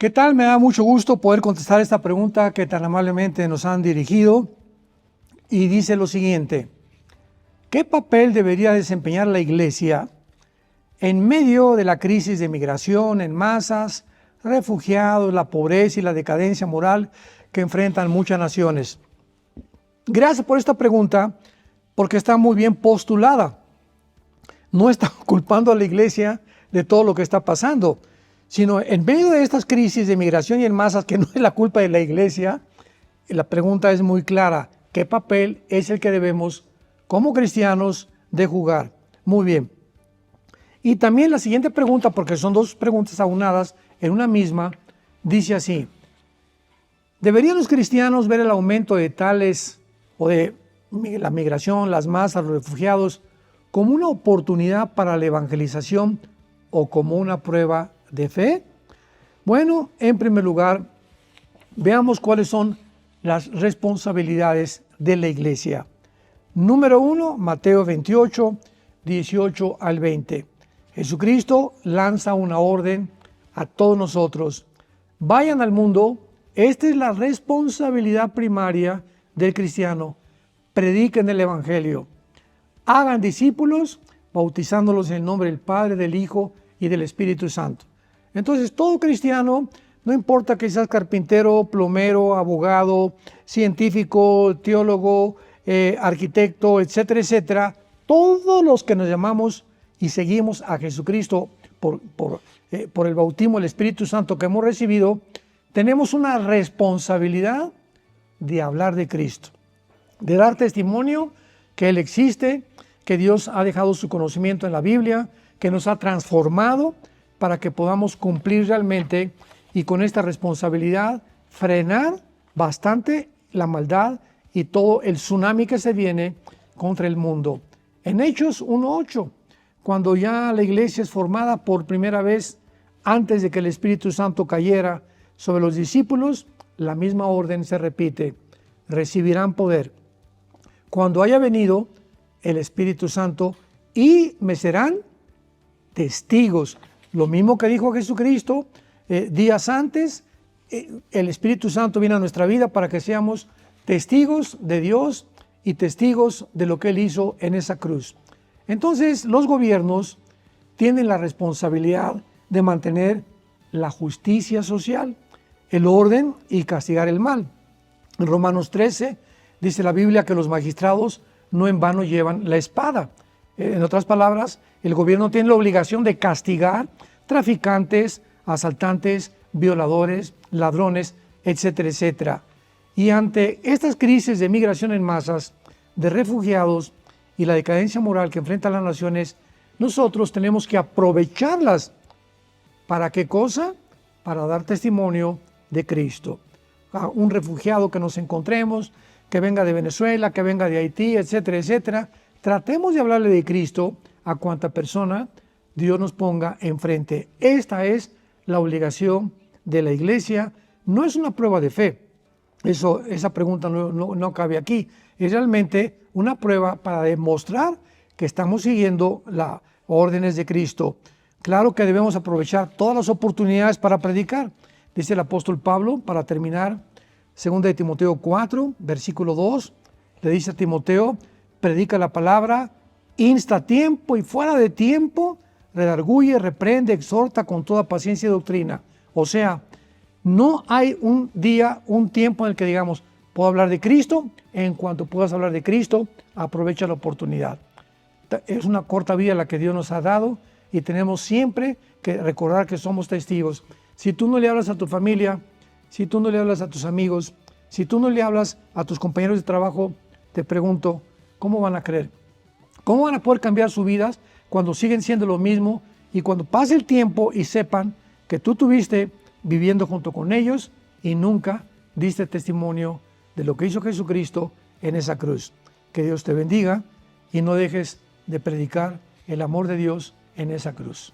¿Qué tal? Me da mucho gusto poder contestar esta pregunta que tan amablemente nos han dirigido y dice lo siguiente: ¿qué papel debería desempeñar la Iglesia en medio de la crisis de migración en masas, refugiados, la pobreza y la decadencia moral que enfrentan muchas naciones? Gracias por esta pregunta, porque está muy bien postulada. No está culpando a la Iglesia de todo lo que está pasando, sino en medio de estas crisis de migración y en masas, que no es la culpa de la Iglesia. La pregunta es muy clara: ¿qué papel es el que debemos, como cristianos, de jugar? Muy bien. Y también la siguiente pregunta, porque son dos preguntas aunadas en una misma, dice así: ¿deberían los cristianos ver el aumento de tales o de la migración, las masas, los refugiados, como una oportunidad para la evangelización o como una prueba de fe? Bueno, en primer lugar, veamos cuáles son las responsabilidades de la Iglesia. Número 1, Mateo 28, 18 al 20. Jesucristo lanza una orden a todos nosotros: vayan al mundo. Esta es la responsabilidad primaria del cristiano. Prediquen el Evangelio. Hagan discípulos, bautizándolos en el nombre del Padre, del Hijo y del Espíritu Santo. Entonces, todo cristiano, no importa que seas carpintero, plomero, abogado, científico, teólogo, arquitecto, etcétera, etcétera, todos los que nos llamamos y seguimos a Jesucristo por el bautismo del Espíritu Santo que hemos recibido, tenemos una responsabilidad de hablar de Cristo, de dar testimonio que Él existe, que Dios ha dejado su conocimiento en la Biblia, que nos ha transformado para que podamos cumplir realmente, y con esta responsabilidad frenar bastante la maldad y todo el tsunami que se viene contra el mundo. En Hechos 1:8, cuando ya la iglesia es formada por primera vez, antes de que el Espíritu Santo cayera sobre los discípulos, la misma orden se repite: recibirán poder cuando haya venido el Espíritu Santo y me serán testigos. Lo mismo que dijo Jesucristo días antes, el Espíritu Santo viene a nuestra vida para que seamos testigos de Dios y testigos de lo que Él hizo en esa cruz. Entonces, los gobiernos tienen la responsabilidad de mantener la justicia social, el orden y castigar el mal. En Romanos 13 dice la Biblia que los magistrados no en vano llevan la espada. En otras palabras, el gobierno tiene la obligación de castigar traficantes, asaltantes, violadores, ladrones, etcétera, etcétera. Y ante estas crisis de migración en masas, de refugiados y la decadencia moral que enfrentan las naciones, nosotros tenemos que aprovecharlas. ¿Para qué cosa? Para dar testimonio de Cristo. A un refugiado que nos encontremos, que venga de Venezuela, que venga de Haití, etcétera, etcétera, tratemos de hablarle de Cristo a cuanta persona Dios nos ponga enfrente. Esta es la obligación de la Iglesia. No es una prueba de fe. Esa pregunta no cabe aquí. Es realmente una prueba para demostrar que estamos siguiendo las órdenes de Cristo. Claro que debemos aprovechar todas las oportunidades para predicar. Dice el apóstol Pablo, para terminar, 2 de Timoteo 4, versículo 2, le dice a Timoteo: predica la palabra, insta a tiempo y fuera de tiempo, redarguye, reprende, exhorta con toda paciencia y doctrina. O sea, no hay un día, un tiempo en el que digamos, puedo hablar de Cristo. En cuanto puedas hablar de Cristo, aprovecha la oportunidad. Es una corta vida la que Dios nos ha dado y tenemos siempre que recordar que somos testigos. Si tú no le hablas a tu familia, si tú no le hablas a tus amigos, si tú no le hablas a tus compañeros de trabajo, te pregunto, ¿cómo van a creer? ¿Cómo van a poder cambiar sus vidas cuando siguen siendo lo mismo y cuando pase el tiempo y sepan que tú estuviste viviendo junto con ellos y nunca diste testimonio de lo que hizo Jesucristo en esa cruz? Que Dios te bendiga y no dejes de predicar el amor de Dios en esa cruz.